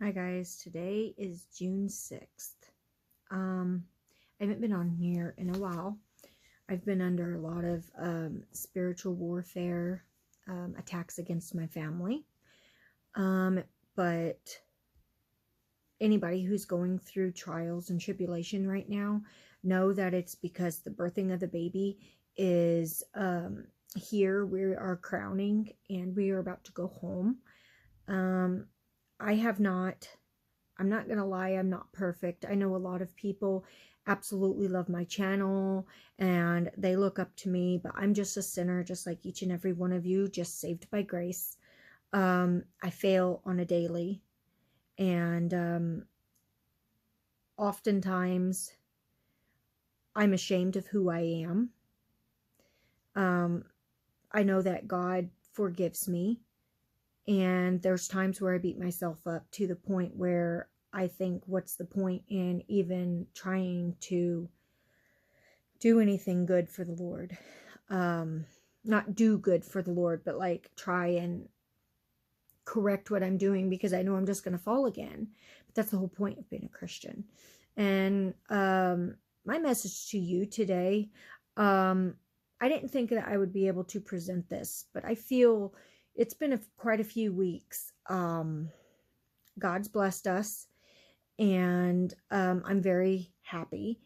Hi guys, today is June 6th. I haven't been on here in a while. I've been under a lot of spiritual warfare, attacks against my family. But anybody who's going through trials and tribulation right now, know that it's because the birthing of the baby is here. We are crowning and we are about to go home. I'm not going to lie, I'm not perfect. I know a lot of people absolutely love my channel and they look up to me, but I'm just a sinner, just like each and every one of you, just saved by grace. I fail on a daily, and oftentimes I'm ashamed of who I am. I know that God forgives me. And there's times where I beat myself up to the point where I think, what's the point in even trying to do anything good for the Lord? Not do good for the Lord, but like try and correct what I'm doing, because I know I'm just going to fall again. But that's the whole point of being a Christian. And my message to you today, I didn't think that I would be able to present this, but I feel it's been quite a few weeks. God's blessed us, and I'm very happy.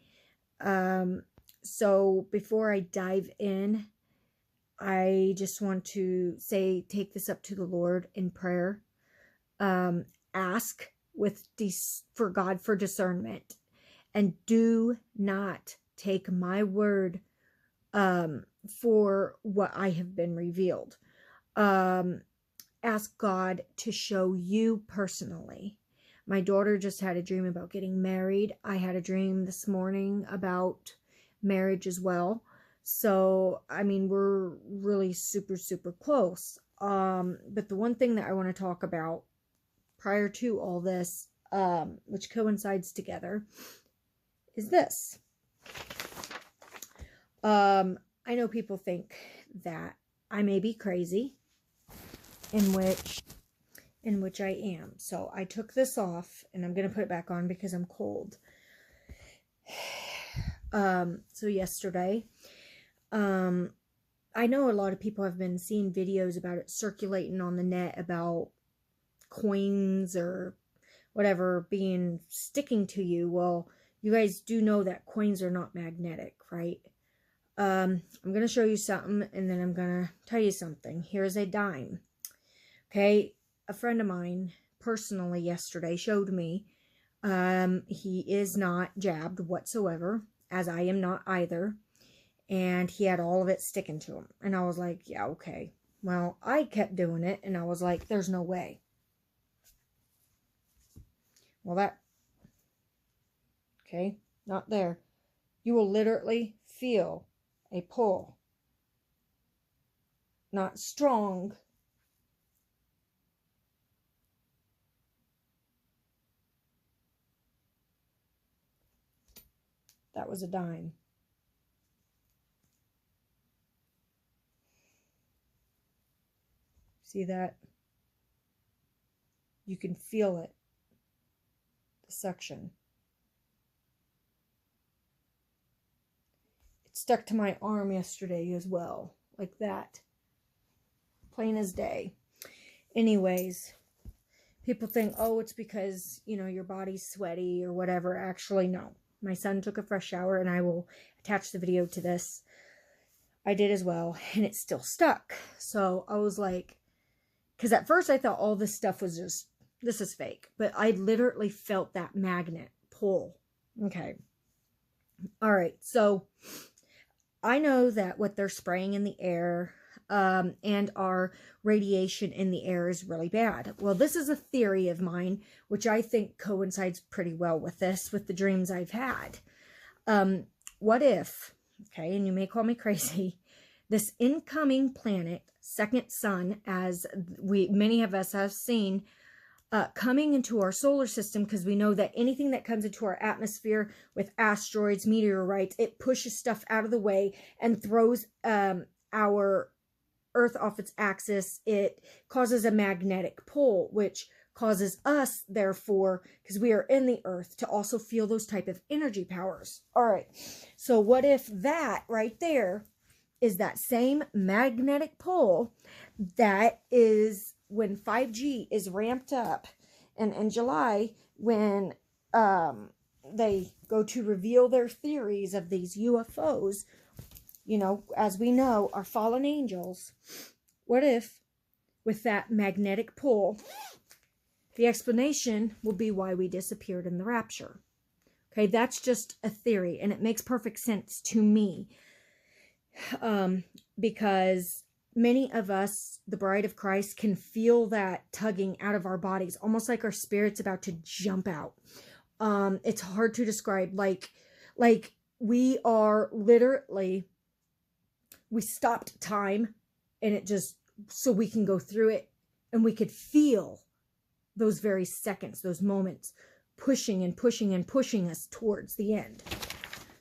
So before I dive in, I just want to say, take this up to the Lord in prayer. Ask for God for discernment, and do not take my word for what I have been revealed. Ask God to show you personally. My daughter just had a dream about getting married. I had a dream this morning about marriage as well. So, I mean, we're really super, super close. But the one thing that I want to talk about prior to all this, which coincides together, is this. I know people think that I may be crazy, in which I am. So I took this off and I'm going to put it back on because I'm cold. So yesterday, I know a lot of people have been seeing videos about it circulating on the net about coins or whatever sticking to you. Well, you guys do know that coins are not magnetic, right? I'm going to show you something, and then I'm going to tell you something. Here's a dime. Okay, a friend of mine personally yesterday showed me, he is not jabbed whatsoever, as I am not either, and he had all of it sticking to him, and I was like, yeah, okay. Well, I kept doing it, and I was like, there's no way. Well, okay, not there. You will literally feel a pull. Not strong. That was a dime. See that? You can feel it. The suction. It stuck to my arm yesterday as well. Like that. Plain as day. Anyways, people think, oh, it's because, you know, your body's sweaty or whatever. Actually, no. My son took a fresh shower, and I will attach the video to this. I did as well, and it still stuck. So I was like, because at first I thought all this stuff was just, this is fake. But I literally felt that magnet pull. Okay. All right. So I know that what they're spraying in the air, and our radiation in the air is really bad. Well, this is a theory of mine, which I think coincides pretty well with this, with the dreams I've had. What if, okay, and you may call me crazy, this incoming planet, second sun, as many of us have seen, coming into our solar system, because we know that anything that comes into our atmosphere with asteroids, meteorites, it pushes stuff out of the way and throws our Earth off its axis. It causes a magnetic pull, which causes us, therefore, because we are in the earth, to also feel those type of energy powers. All right. So what if that right there is that same magnetic pull that is when 5G is ramped up, and in July when they go to reveal their theories of these UFOs, you know, as we know, are fallen angels. What if with that magnetic pull, the explanation will be why we disappeared in the rapture? Okay, that's just a theory, and it makes perfect sense to me. Because many of us, the bride of Christ, can feel that tugging out of our bodies, almost like our spirit's about to jump out. It's hard to describe. Like we are literally, we stopped time, and it just, so we can go through it, and we could feel those very seconds, those moments, pushing and pushing and pushing us towards the end.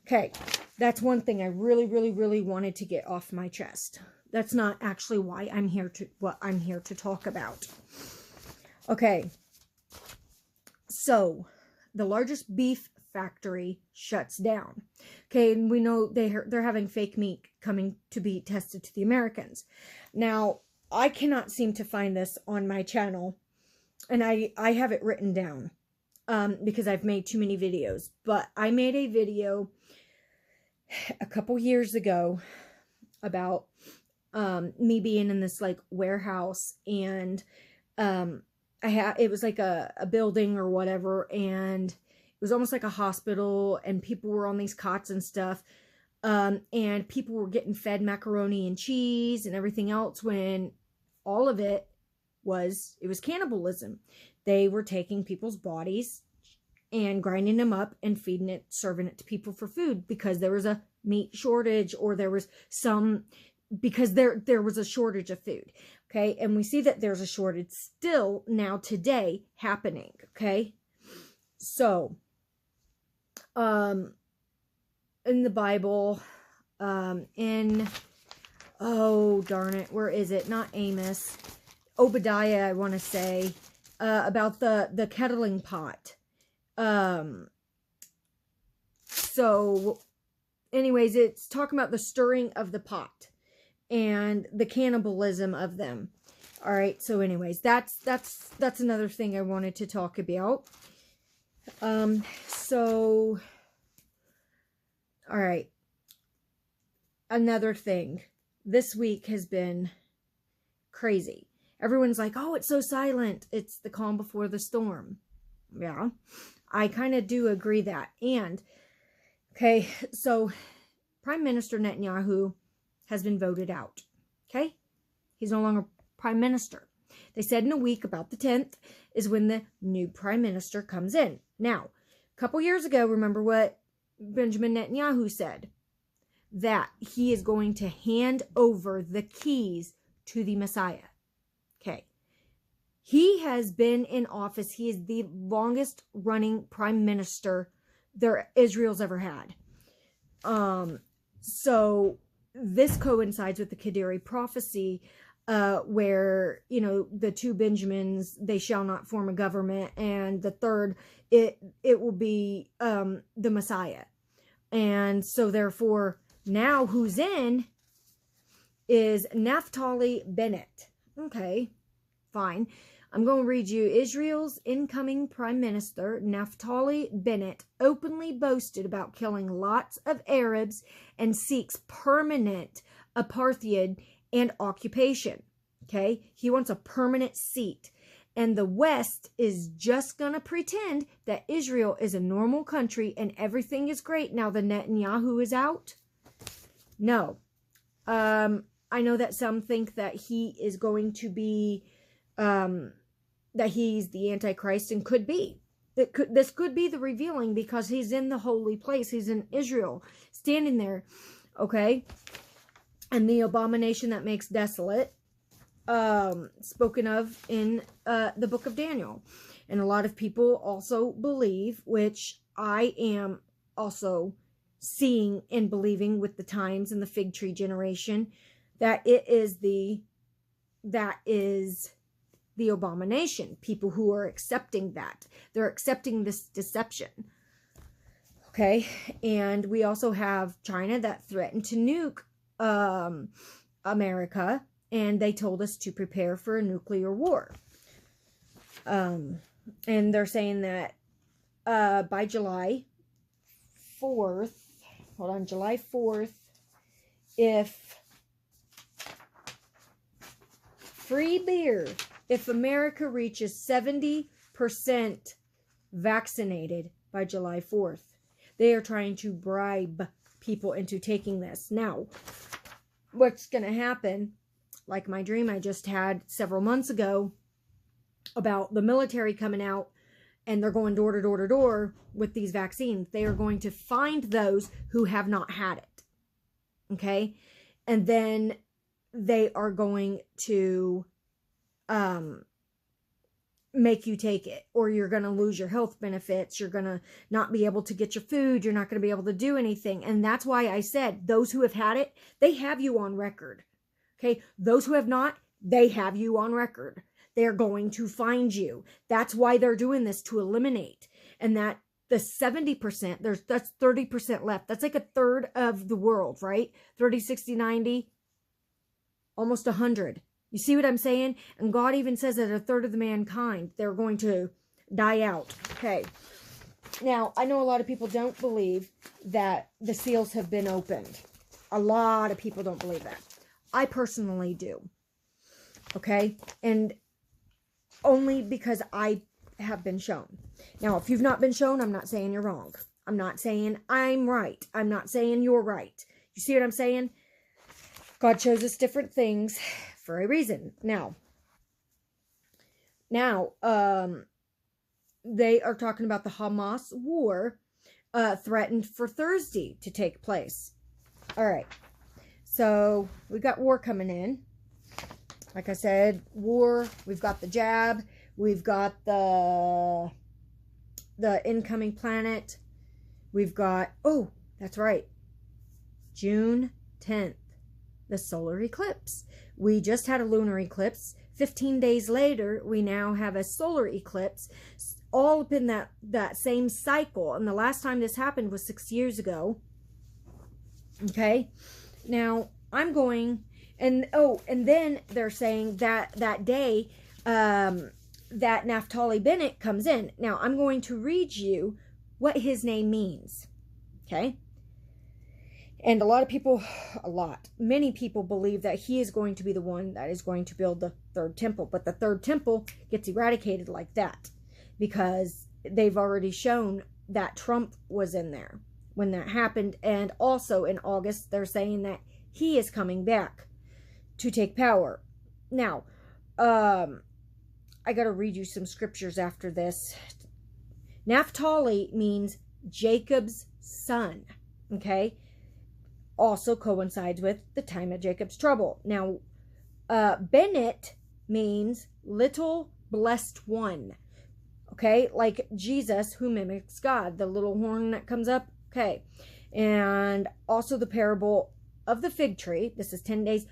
Okay, that's one thing I really, really, really wanted to get off my chest. That's not actually why I'm here to, what I'm here to talk about. Okay, so the largest beef factory shuts down. Okay, and we know they're having fake meat coming to be tested to the Americans. Now, I cannot seem to find this on my channel, and I have it written down because I've made too many videos. But I made a video a couple years ago about me being in this like warehouse, and it was like a building or whatever, and it was almost like a hospital, and people were on these cots and stuff, and people were getting fed macaroni and cheese and everything else, when all of it was cannibalism. They were taking people's bodies and grinding them up and feeding it, serving it to people for food, because there was a meat shortage, or there was because there was a shortage of food. Okay, and we see that there's a shortage still now today happening. Okay, so in the Bible, oh darn it, where is it? Not Amos, Obadiah, I want to say, about the kettling pot. So anyways, it's talking about the stirring of the pot and the cannibalism of them. All right, so anyways, that's another thing I wanted to talk about. So all right, another thing, this week has been crazy. Everyone's like, oh, it's so silent. It's the calm before the storm. Yeah, I kind of do agree that. And, okay, so Prime Minister Netanyahu has been voted out. Okay? He's no longer Prime Minister. They said in a week, about the 10th, is when the new Prime Minister comes in. Now, a couple years ago, remember what Benjamin Netanyahu said? That he is going to hand over the keys to the Messiah. Okay. He has been in office. He is the longest running prime minister Israel's ever had. So this coincides with the Kadiri prophecy, where, you know, the two Benjamins, they shall not form a government, and the third, it will be the Messiah. And so therefore, now who's in is Naphtali Bennett. Okay, fine. I'm going to read you. Israel's incoming Prime Minister, Naphtali Bennett, openly boasted about killing lots of Arabs and seeks permanent apartheid and occupation. Okay? He wants a permanent seat. And the West is just going to pretend that Israel is a normal country and everything is great now that Netanyahu is out. No. I know that some think that he is going to be, that he's the Antichrist, and could be. This could be the revealing, because he's in the holy place. He's in Israel, standing there, okay? And the abomination that makes desolate, spoken of in the book of Daniel. And a lot of people also believe, which I am also seeing and believing with the times and the fig tree generation, that it is the abomination. People who are accepting that. They're accepting this deception. Okay. And we also have China that threatened to nuke America. And they told us to prepare for a nuclear war. And they're saying that by July 4th, hold on, July 4th, if free beer, if America reaches 70% vaccinated by July 4th, they are trying to bribe people into taking this. Now, what's going to happen, like my dream I just had several months ago about the military coming out and they're going door to door to door with these vaccines. They are going to find those who have not had it. Okay? And then they are going to make you take it, or you're going to lose your health benefits. You're going to not be able to get your food. You're not going to be able to do anything. And that's why I said those who have had it, they have you on record. Okay? Those who have not, they have you on record. They're going to find you. That's why they're doing this, to eliminate. And that the 70%, that's 30% left. That's like a third of the world, right? 30, 60, 90, almost 100. You see what I'm saying? And God even says that a third of the mankind, they're going to die out. Okay. Now, I know a lot of people don't believe that the seals have been opened. A lot of people don't believe that. I personally do. Okay? And only because I have been shown. Now, if you've not been shown, I'm not saying you're wrong. I'm not saying I'm right. I'm not saying you're right. You see what I'm saying? God shows us different things for a reason. Now, they are talking about the Hamas war threatened for Thursday to take place. All right. So, we got war coming in. Like I said, war, we've got the jab, we've got the incoming planet, we've got, oh, that's right, June 10th, the solar eclipse. We just had a lunar eclipse. 15 days later, we now have a solar eclipse, all up in that same cycle. And the last time this happened was 6 years ago. Okay? Now, I'm going... And then they're saying that that day that Naphtali Bennett comes in. Now, I'm going to read you what his name means. Okay? And many people believe that he is going to be the one that is going to build the third temple. But the third temple gets eradicated like that, because they've already shown that Trump was in there when that happened. And also in August, they're saying that he is coming back to take power. Now, I got to read you some scriptures after this. Naphtali means Jacob's son. Okay? Also coincides with the time of Jacob's trouble. Now, Bennett means little blessed one. Okay? Like Jesus, who mimics God. The little horn that comes up. Okay. And also the parable of the fig tree. This is 10 days.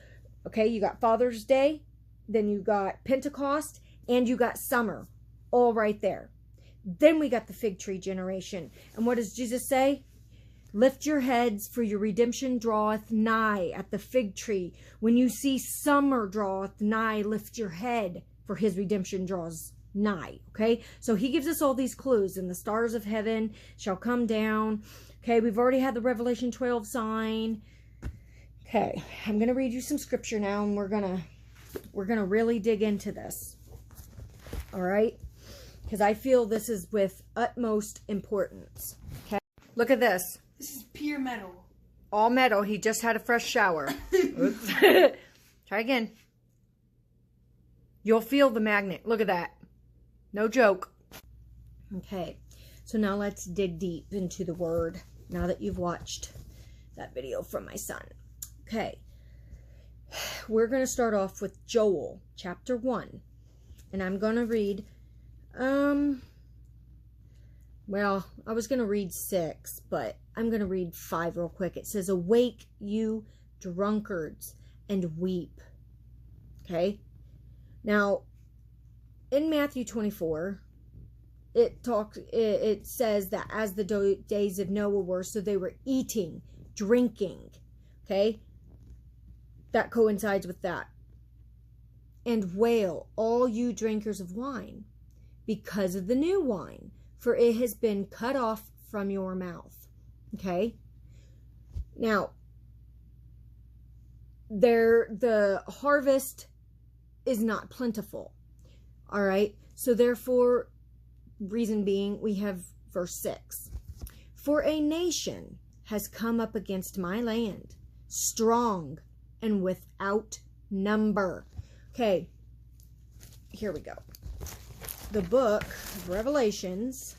Okay, you got Father's Day, then you got Pentecost, and you got summer, all right there. Then we got the fig tree generation. And what does Jesus say? Lift your heads, for your redemption draweth nigh. At the fig tree, when you see summer draweth nigh, lift your head, for his redemption draws nigh. Okay, so he gives us all these clues. And the stars of heaven shall come down. Okay, we've already had the Revelation 12 sign. Okay, I'm going to read you some scripture now, and we're going to really dig into this. All right? Because I feel this is with utmost importance. Okay? Look at this. This is pure metal. All metal. He just had a fresh shower. Oops. Try again. You'll feel the magnet. Look at that. No joke. Okay. So now let's dig deep into the word, now that you've watched that video from my son. Okay, we're going to start off with Joel, chapter 1. And I'm going to read, well, I was going to read 6, but I'm going to read 5 real quick. It says, awake, you drunkards, and weep. Okay? Now, in Matthew 24, it says that as the days of Noah were, so they were eating, drinking. Okay? That coincides with that. And wail, all you drinkers of wine, because of the new wine, for it has been cut off from your mouth. Okay? Now, the harvest is not plentiful. All right? So therefore, reason being, we have verse 6. For a nation has come up against my land, strong and without number. Okay, here we go. The book of Revelations.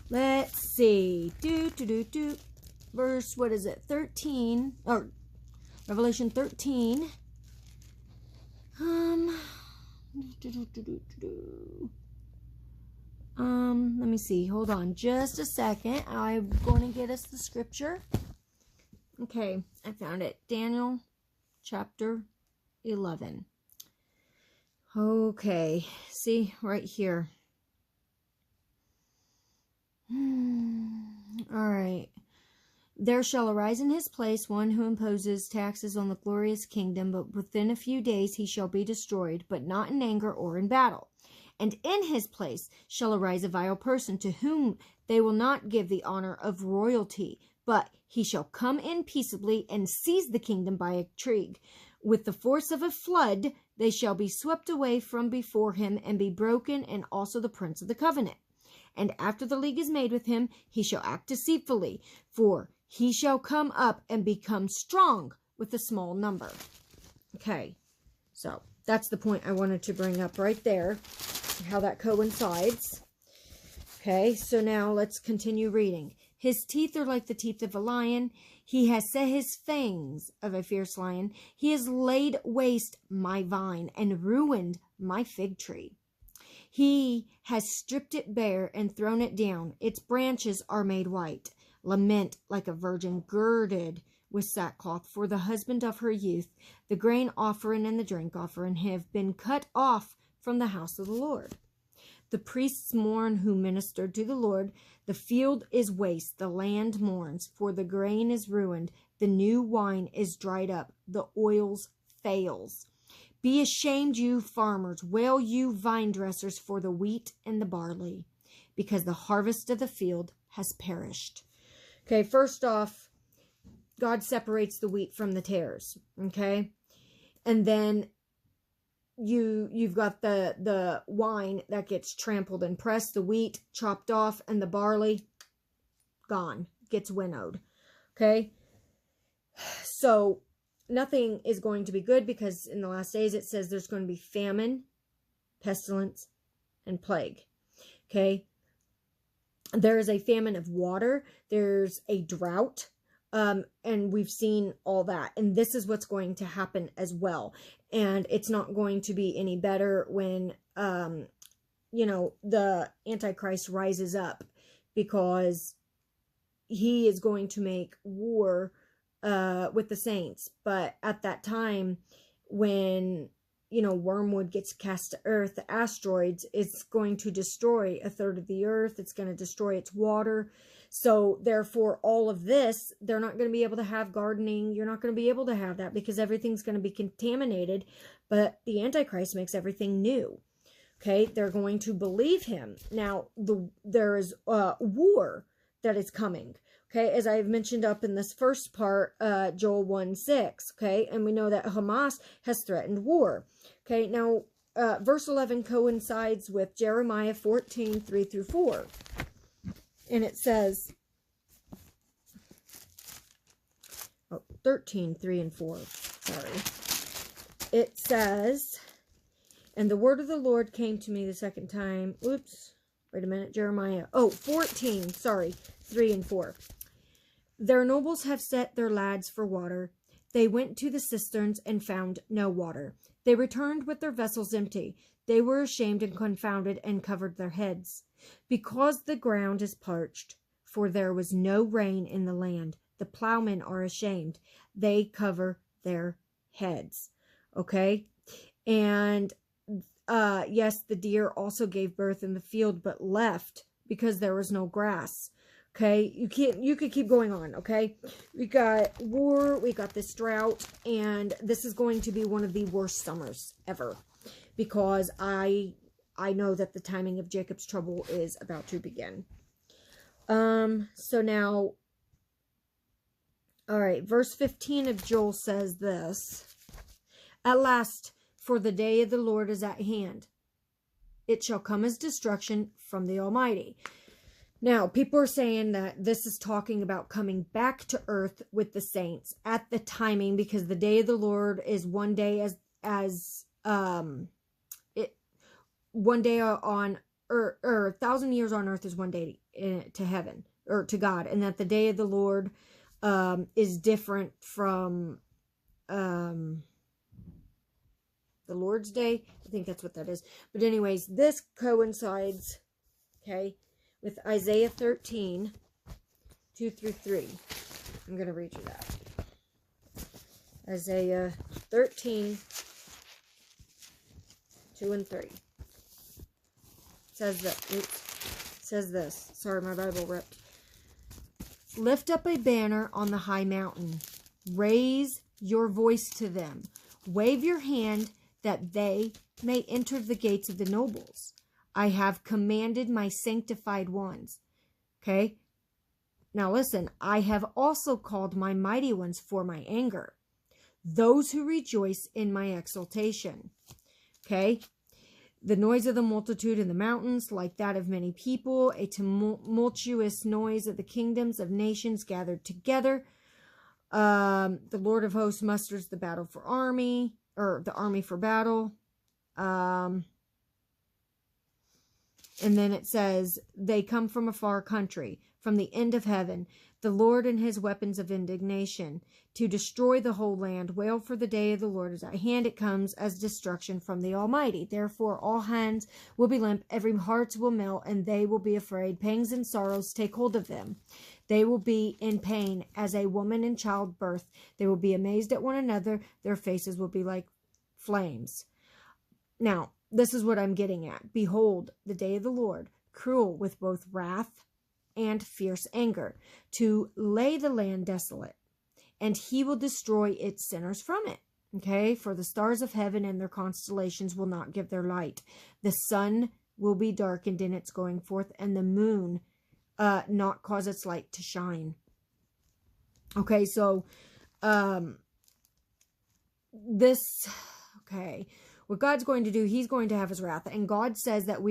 Let's see. Verse, what is it? 13. Or Revelation 13. Let me see. Hold on just a second. I'm going to get us the scripture. Okay, I found it. Daniel chapter 11. Okay, see right here. All right. There shall arise in his place one who imposes taxes on the glorious kingdom, but within a few days he shall be destroyed, but not in anger or in battle. And in his place shall arise a vile person, to whom they will not give the honor of royalty, but he shall come in peaceably and seize the kingdom by intrigue. With the force of a flood they shall be swept away from before him, and be broken, and also the prince of the covenant. And after the league is made with him, he shall act deceitfully, for he shall come up and become strong with a small number. Okay, so that's the point I wanted to bring up right there, how that coincides. Okay, so now let's continue reading. His teeth are like the teeth of a lion. He has set his fangs of a fierce lion. He has laid waste my vine and ruined my fig tree. He has stripped it bare and thrown it down. Its branches are made white. Lament like a virgin girded with sackcloth, for the husband of her youth. The grain offering and the drink offering have been cut off from the house of the Lord. The priests mourn who ministered to the Lord. The field is waste, the land mourns, for the grain is ruined. The new wine is dried up, the oils fails. Be ashamed, you farmers, wail, you vine dressers, for the wheat and the barley, because the harvest of the field has perished. Okay, first off, God separates the wheat from the tares, okay? And then you've got the wine that gets trampled and pressed, the wheat chopped off, and the barley gone, gets winnowed, okay? So nothing is going to be good, because in the last days it says there's going to be famine, pestilence, and plague, okay? There is a famine of water. There's a drought. And we've seen all that. And this is what's going to happen as well. And it's not going to be any better when, the Antichrist rises up, because he is going to make war with the saints. But at that time, when wormwood gets cast to earth, the asteroids, it's going to destroy a third of the earth. It's going to destroy its water. So therefore, all of this, they're not going to be able to have gardening. You're not going to be able to have that, because everything's going to be contaminated. But the Antichrist makes everything new. Okay, they're going to believe him. Now, there is war that is coming. Okay, as I've mentioned up in this first part, Joel 1:6. Okay, and we know that Hamas has threatened war. Okay, now verse 11 coincides with Jeremiah 14:3-4. And it says, 13:3-4, sorry. It says, and the word of the Lord came to me the second time. Oops, wait a minute, Jeremiah. 14, sorry, 3-4. Their nobles have set their lads for water. They went to the cisterns and found no water. They returned with their vessels empty. They were ashamed and confounded and covered their heads. Because the ground is parched, for there was no rain in the land. The plowmen are ashamed. They cover their heads. Okay? And yes, the deer also gave birth in the field, but left because there was no grass. Okay, you could keep going on. Okay, we got war, we got this drought, and this is going to be one of the worst summers ever, because I know that the timing of Jacob's trouble is about to begin. So now, all right, verse 15 of Joel says this: "At last, for the day of the Lord is at hand. It shall come as destruction from the Almighty." Now, people are saying that this is talking about coming back to earth with the saints at the timing, because the day of the Lord is one day one day on earth, or 1,000 years on earth is one day to heaven, or to God, and that the day of the Lord is different from the Lord's Day. I think that's what that is. But anyways, this coincides, okay, with Isaiah 13, 2 through 3. I'm going to read you that. Isaiah 13, 2 and 3. Says this. Sorry, my Bible ripped. "Lift up a banner on the high mountain. Raise your voice to them. Wave your hand that they may enter the gates of the nobles. I have commanded my sanctified ones." Okay? Now listen. "I have also called my mighty ones for my anger, those who rejoice in my exaltation." Okay? "The noise of the multitude in the mountains, like that of many people, a tumultuous noise of the kingdoms of nations gathered together. The Lord of hosts musters the battle for army, or the army for battle." And then it says, "They come from a far country, from the end of heaven, the Lord and his weapons of indignation, to destroy the whole land. Wail, for the day of the Lord is at hand. It comes as destruction from the Almighty. Therefore all hands will be limp, every heart will melt, and they will be afraid. Pangs and sorrows take hold of them. They will be in pain as a woman in childbirth. They will be amazed at one another. Their faces will be like flames." Now, this is what I'm getting at. "Behold, the day of the Lord, cruel with both wrath and fierce anger, to lay the land desolate, and he will destroy its sinners from it." Okay, "For the stars of heaven and their constellations will not give their light. The sun will be darkened in its going forth, and the moon not cause its light to shine." Okay, so what God's going to do, he's going to have his wrath. And God says that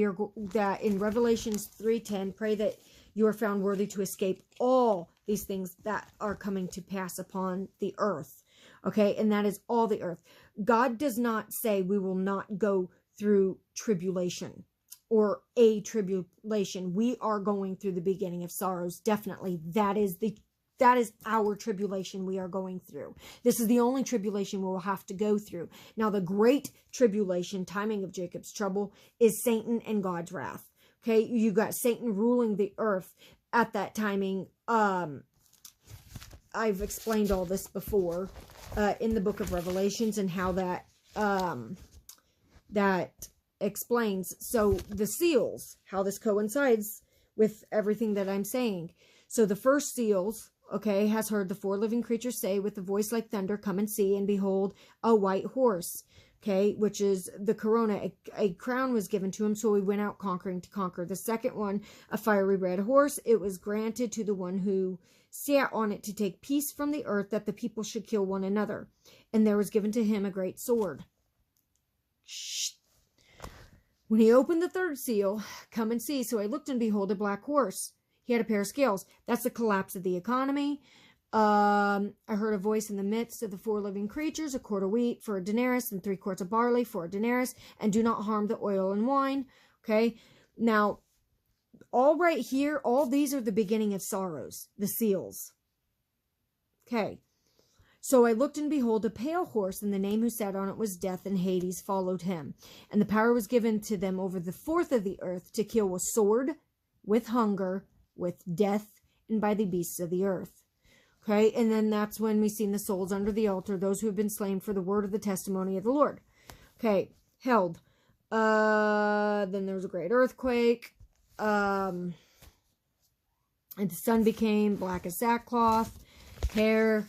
that in Revelations 3:10, "Pray that you are found worthy to escape all these things that are coming to pass upon the earth." Okay, and that is all the earth. God does not say we will not go through tribulation or a tribulation. We are going through the beginning of sorrows. Definitely. That is our tribulation we are going through. This is the only tribulation we will have to go through. Now, the great tribulation, timing of Jacob's trouble, is Satan and God's wrath. Okay, you got Satan ruling the earth at that timing. I've explained all this before in the book of Revelations, and how that explains. So the seals, how this coincides with everything that I'm saying. So the first seals, okay, has heard the four living creatures say with a voice like thunder, "Come and see," and behold, a white horse, okay, which is the corona. A crown was given to him, so he went out conquering to conquer. The second one, a fiery red horse. It was granted to the one who sat on it to take peace from the earth, that the people should kill one another. And there was given to him a great sword. Shh. When he opened the third seal, "Come and see." So I looked, and behold, a black horse. He had a pair of scales. That's the collapse of the economy. I heard a voice in the midst of the four living creatures: "A quart of wheat for a denarius, and 3 quarts of barley for a denarius, and do not harm the oil and wine." Okay. Now, all right here, all these are the beginning of sorrows, the seals. Okay. So I looked, and behold, a pale horse, and the name who sat on it was Death, and Hades followed him. And the power was given to them over the fourth of the earth, to kill with sword, with hunger, with death, and by the beasts of the earth. Okay, and then that's when we've seen the souls under the altar, those who have been slain for the word of the testimony of the Lord. Okay, held. Then there was a great earthquake. And the sun became black as sackcloth. Hair,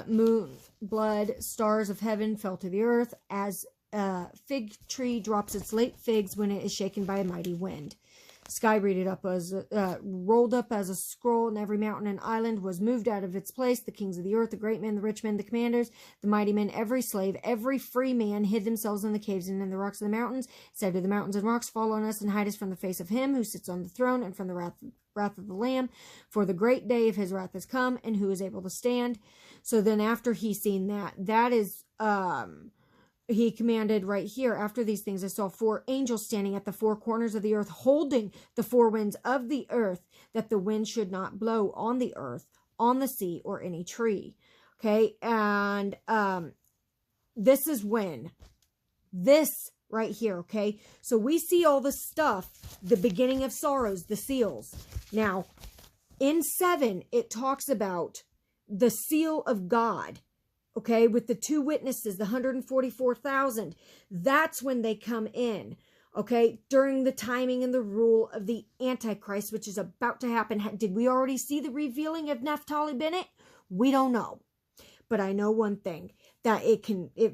moon, blood, stars of heaven fell to the earth as a fig tree drops its late figs when it is shaken by a mighty wind. Sky rolled up as a scroll, and every mountain and island was moved out of its place. The kings of the earth, the great men, the rich men, the commanders, the mighty men, every slave, every free man hid themselves in the caves and in the rocks of the mountains, said to the mountains and rocks, fall on us and hide us from the face of him who sits on the throne and from the wrath of the Lamb, for the great day of his wrath has come, and who is able to stand? So then after he's seen that is he commanded right here, after these things I saw 4 angels standing at the 4 corners of the earth, holding the 4 winds of the earth, that the wind should not blow on the earth, on the sea, or any tree. Okay, and this is when this right here, okay? So we see all the stuff, the beginning of sorrows, the seals. Now, in 7, it talks about the seal of God. Okay, with the 2 witnesses, the 144,000, that's when they come in, okay, during the timing and the rule of the Antichrist, which is about to happen. Did we already see the revealing of Naphtali Bennett? We don't know. But I know one thing, that it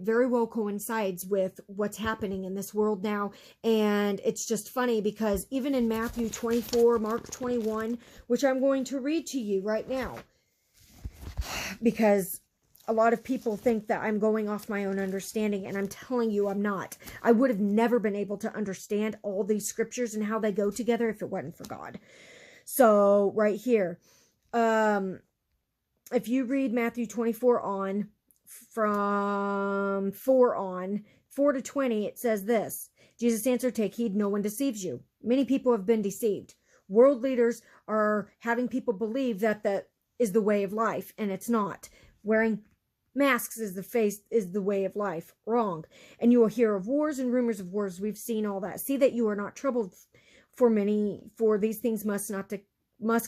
very well coincides with what's happening in this world now. And it's just funny because even in Matthew 24, Mark 21, which I'm going to read to you right now, because a lot of people think that I'm going off my own understanding, and I'm telling you I'm not. I would have never been able to understand all these scriptures and how they go together if it wasn't for God. So right here, if you read Matthew 24 on, from 4 to 20, it says this. Jesus answered, take heed, no one deceives you. Many people have been deceived. World leaders are having people believe that that is the way of life, and it's not. Wearing masks is the way of life. Wrong. And you will hear of wars and rumors of wars. We've seen all that. See that you are not troubled, for these things must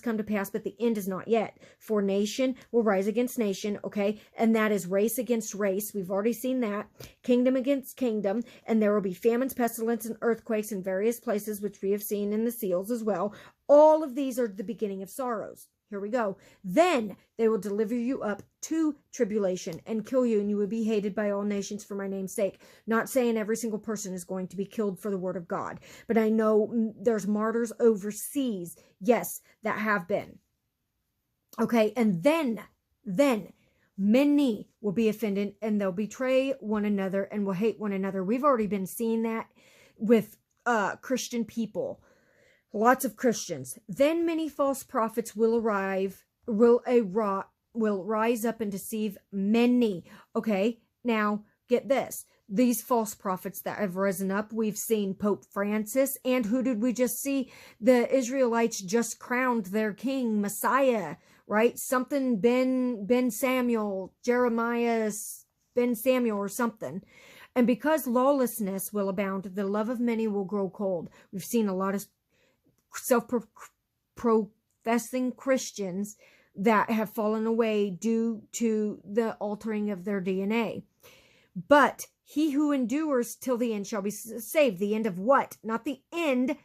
come to pass, but the end is not yet. For nation will rise against nation, okay? And that is race against race. We've already seen that. Kingdom against kingdom. And there will be famines, pestilence, and earthquakes in various places, which we have seen in the seals as well. All of these are the beginning of sorrows. Here we go. Then they will deliver you up to tribulation and kill you, and you will be hated by all nations for my name's sake. Not saying every single person is going to be killed for the word of God, but I know there's martyrs overseas, yes, that have been. Okay, and then many will be offended, and they'll betray one another and will hate one another. We've already been seeing that with Christian people. Lots of Christians. Then many false prophets will rise up and deceive many. Okay, now get this. These false prophets that have risen up, we've seen Pope Francis, and who did we just see? The Israelites just crowned their king, Messiah, right? Something Ben Samuel, Jeremiah, Ben Samuel or something. And because lawlessness will abound, the love of many will grow cold. We've seen a lot of self-professing Christians that have fallen away due to the altering of their DNA. But he who endures till the end shall be saved. The end of what? Not the end.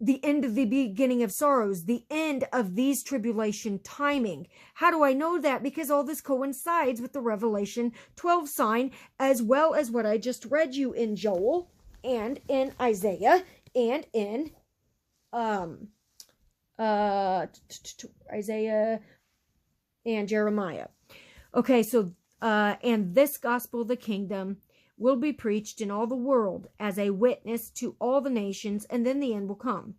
The end of the beginning of sorrows. The end of these tribulation timing. How do I know that? Because all this coincides with the Revelation 12 sign, as well as what I just read you in Joel and in Isaiah and in Isaiah and Jeremiah. Okay, so and this gospel of the kingdom will be preached in all the world as a witness to all the nations, and then the end will come.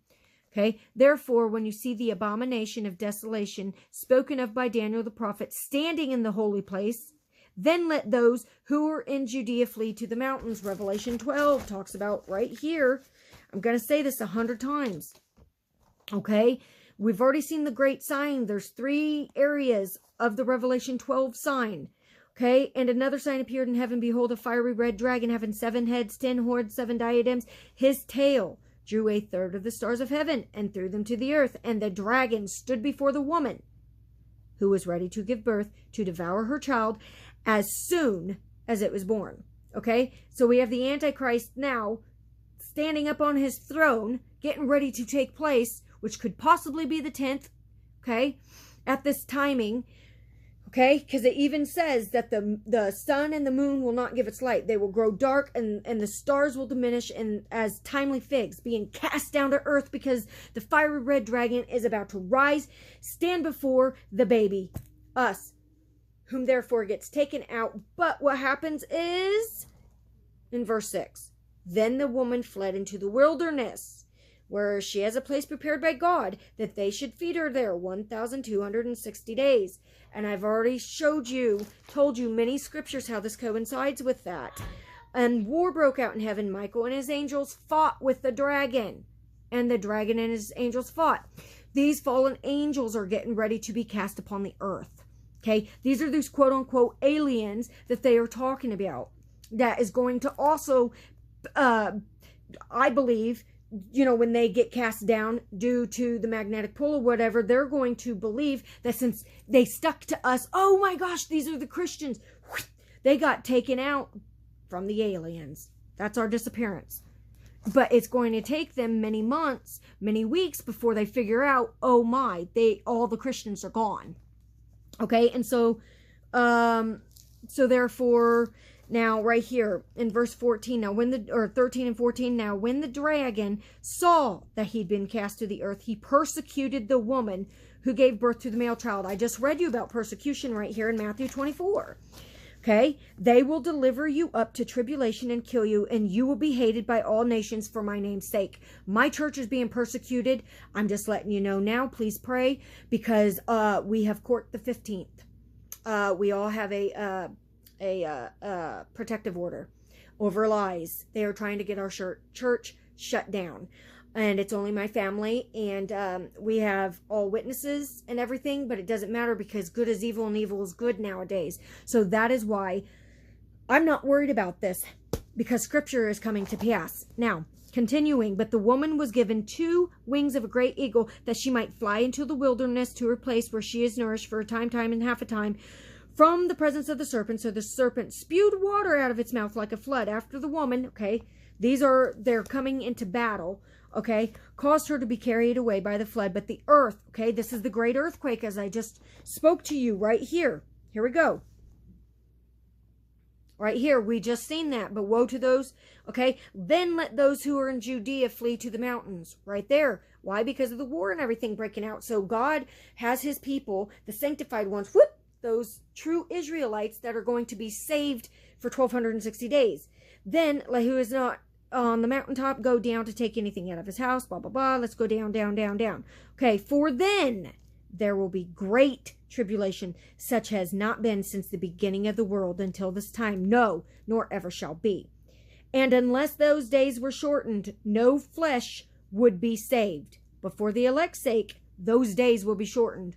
Okay, therefore, when you see the abomination of desolation spoken of by Daniel the prophet standing in the holy place, then let those who are in Judea flee to the mountains. Revelation 12 talks about right here. I'm going to say this 100 times. Okay, we've already seen the great sign. There's 3 areas of the Revelation 12 sign. Okay, and another sign appeared in heaven. Behold, a fiery red dragon having 7 heads, 10 horns, 7 diadems. His tail drew 1/3 of the stars of heaven and threw them to the earth. And the dragon stood before the woman who was ready to give birth, to devour her child as soon as it was born. Okay, so we have the Antichrist now standing up on his throne, getting ready to take place, which could possibly be the 10th, okay, at this timing, okay, because it even says that the sun and the moon will not give its light. They will grow dark, and the stars will diminish and as timely figs, being cast down to earth, because the fiery red dragon is about to rise, stand before the baby, us, whom therefore gets taken out. But what happens is, in verse 6, then the woman fled into the wilderness, where she has a place prepared by God, that they should feed her there 1,260 days. And I've already told you many scriptures how this coincides with that. And war broke out in heaven. Michael and his angels fought with the dragon, and the dragon and his angels fought. These fallen angels are getting ready to be cast upon the earth. Okay, these are those quote-unquote aliens that they are talking about. That is going to also, I believe, when they get cast down due to the magnetic pull or whatever, they're going to believe that since they stuck to us, oh my gosh, these are the Christians. They got taken out from the aliens. That's our disappearance. But it's going to take them many months, many weeks before they figure out, oh my, all the Christians are gone. Okay, and so therefore, now right here in verse 14, 13 and 14, now when the dragon saw that he'd been cast to the earth, he persecuted the woman who gave birth to the male child. I just read you about persecution right here in Matthew 24. Okay, they will deliver you up to tribulation and kill you, and you will be hated by all nations for my name's sake. My church is being persecuted. I'm just letting you know now. Please pray, because we have court the 15th. We all have a protective order over lies. They are trying to get our church shut down, and it's only my family, and we have all witnesses and everything, but it doesn't matter, because good is evil and evil is good nowadays. So that is why I'm not worried about this, because scripture is coming to pass. Now, continuing, but the woman was given 2 wings of a great eagle, that she might fly into the wilderness to her place where she is nourished for a time and half a time from the presence of the serpent. So the serpent spewed water out of its mouth like a flood after the woman. Okay, they're coming into battle. Okay, caused her to be carried away by the flood. But the earth, okay, this is the great earthquake, as I just spoke to you right here. Here we go. Right here, we just seen that. But woe to those, okay, then let those who are in Judea flee to the mountains. Right there. Why? Because of the war and everything breaking out. So God has his people, the sanctified ones, whoop, those true Israelites that are going to be saved for 1,260 days. Then, like, who is not on the mountaintop, go down to take anything out of his house, blah, blah, blah. Let's go down, down, down, down. Okay, for then there will be great tribulation, such has not been since the beginning of the world until this time, no, nor ever shall be. And unless those days were shortened, no flesh would be saved. But for the elect's sake, those days will be shortened.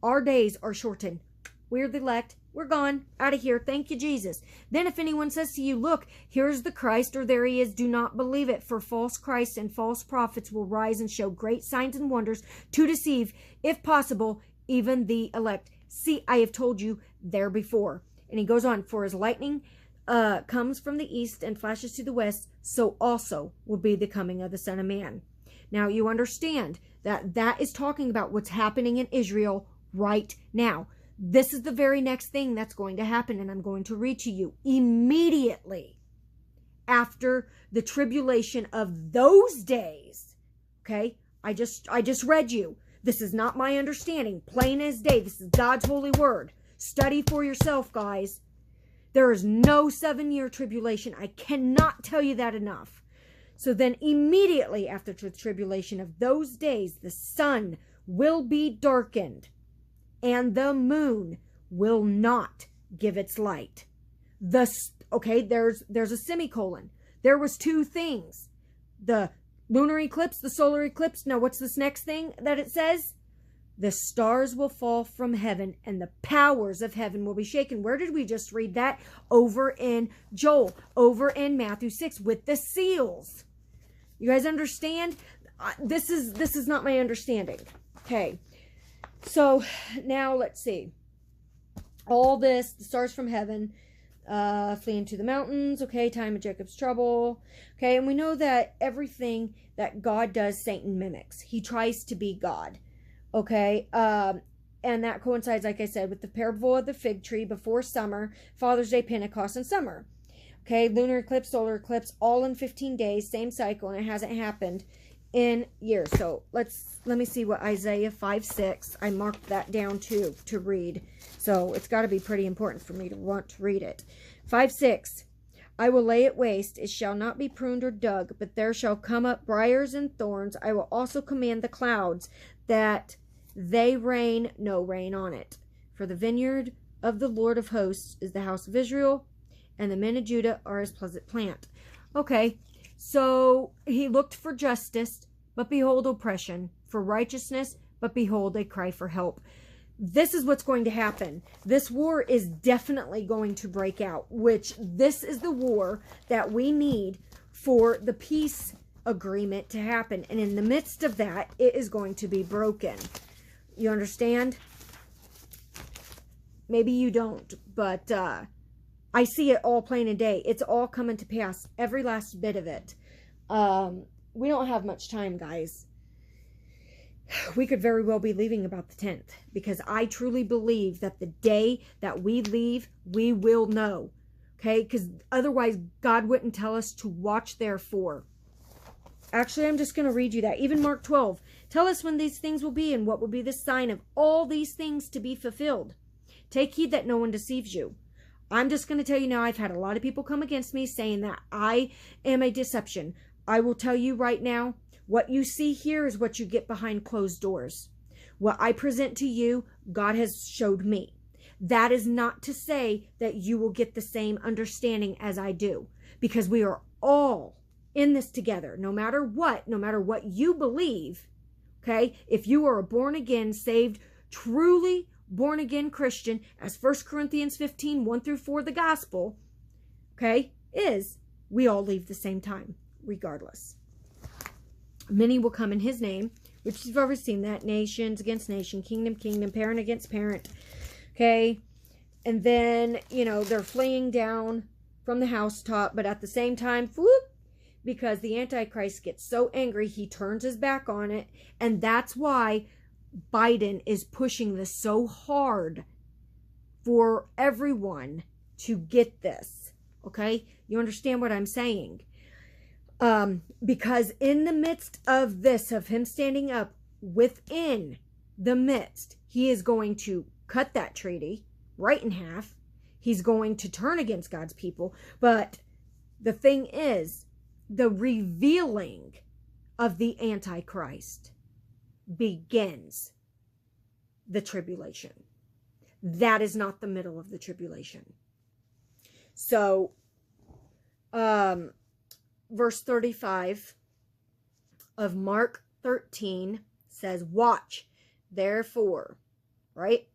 Our days are shortened. We're the elect. We're gone. Out of here. Thank you, Jesus. Then if anyone says to you, look, here's the Christ, or there he is, do not believe it. For false Christs and false prophets will rise and show great signs and wonders to deceive, if possible, even the elect. See, I have told you there before. And he goes on, for as lightning comes from the east and flashes to the west, so also will be the coming of the Son of Man. Now you understand that that is talking about what's happening in Israel right now. This is the very next thing that's going to happen, and I'm going to read to you immediately after the tribulation of those days. Okay? I just read you. This is not my understanding. Plain as day. This is God's holy word. Study for yourself, guys. There is no 7-year tribulation. I cannot tell you that enough. So then immediately after the tribulation of those days, the sun will be darkened, and the moon will not give its light. Okay, there's a semicolon. There was 2 things. The lunar eclipse, the solar eclipse. Now, what's this next thing that it says? The stars will fall from heaven, and the powers of heaven will be shaken. Where did we just read that? Over in Joel, over in Matthew 6, with the seals. You guys understand? This is not my understanding. Okay. So now let's see. All this, the stars from heaven, Flee into the mountains. Okay, time of Jacob's trouble. Okay, and we know that everything that God does, Satan mimics. He tries to be God. Okay, and that coincides, like I said, with the parable of the fig tree before summer, Father's Day, Pentecost, and summer. Okay, lunar eclipse, solar eclipse, all in 15 days, same cycle, and it hasn't happened in years. So let me see what Isaiah 5:6. I marked that down too to read. So it's got to be pretty important for me to want to read it. 5:6. I will lay it waste, it shall not be pruned or dug, but there shall come up briars and thorns. I will also command the clouds that they rain no rain on it. For the vineyard of the Lord of hosts is the house of Israel, and the men of Judah are his pleasant plant. Okay, so he looked for justice, but behold oppression, for righteousness, but behold a cry for help. This is what's going to happen. This war is definitely going to break out, which this is the war that we need for the peace agreement to happen. And in the midst of that, it is going to be broken. You understand? Maybe you don't, but I see it all plain and day. It's all coming to pass, every last bit of it. We don't have much time, guys. We could very well be leaving about the 10th, because I truly believe that the day that we leave, we will know. Okay? Because otherwise, God wouldn't tell us to watch therefore. Actually, I'm just going to read you that. Even Mark 12. Tell us when these things will be, and what will be the sign of all these things to be fulfilled. Take heed that no one deceives you. I'm just going to tell you now, I've had a lot of people come against me saying that I am a deception. I will tell you right now, what you see here is what you get behind closed doors. What I present to you, God has showed me. That is not to say that you will get the same understanding as I do, because we are all in this together, no matter what you believe. Okay? If you are a born again, saved, truly born again Christian, as 1 Corinthians 15, 1-4, the gospel, okay, is we all leave the same time, regardless. Many will come in his name, which you've already seen that. Nations against nation, kingdom, parent against parent. Okay? And then, you know, they're fleeing down from the housetop, but at the same time, whoop, because the Antichrist gets so angry, he turns his back on it. And that's why Biden is pushing this so hard for everyone to get this. Okay? You understand what I'm saying? Because in the midst of this, of him standing up within the midst, he is going to cut that treaty right in half. He's going to turn against God's people. But the thing is, the revealing of the Antichrist begins the tribulation. That is not the middle of the tribulation. So, verse 35 of Mark 13 says, watch, therefore, right?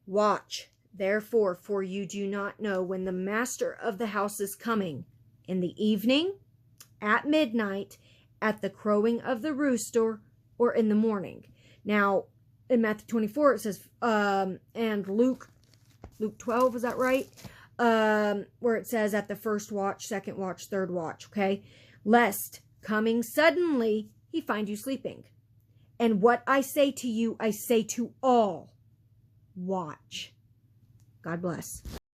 Watch, therefore, for you do not know when the master of the house is coming, in the evening, at midnight, at the crowing of the rooster, or in the morning. Now, in Matthew 24, it says, and Luke 12, is that right? Where it says at the first watch, second watch, third watch, okay? Lest coming suddenly he find you sleeping. And what I say to you, I say to all, watch. God bless.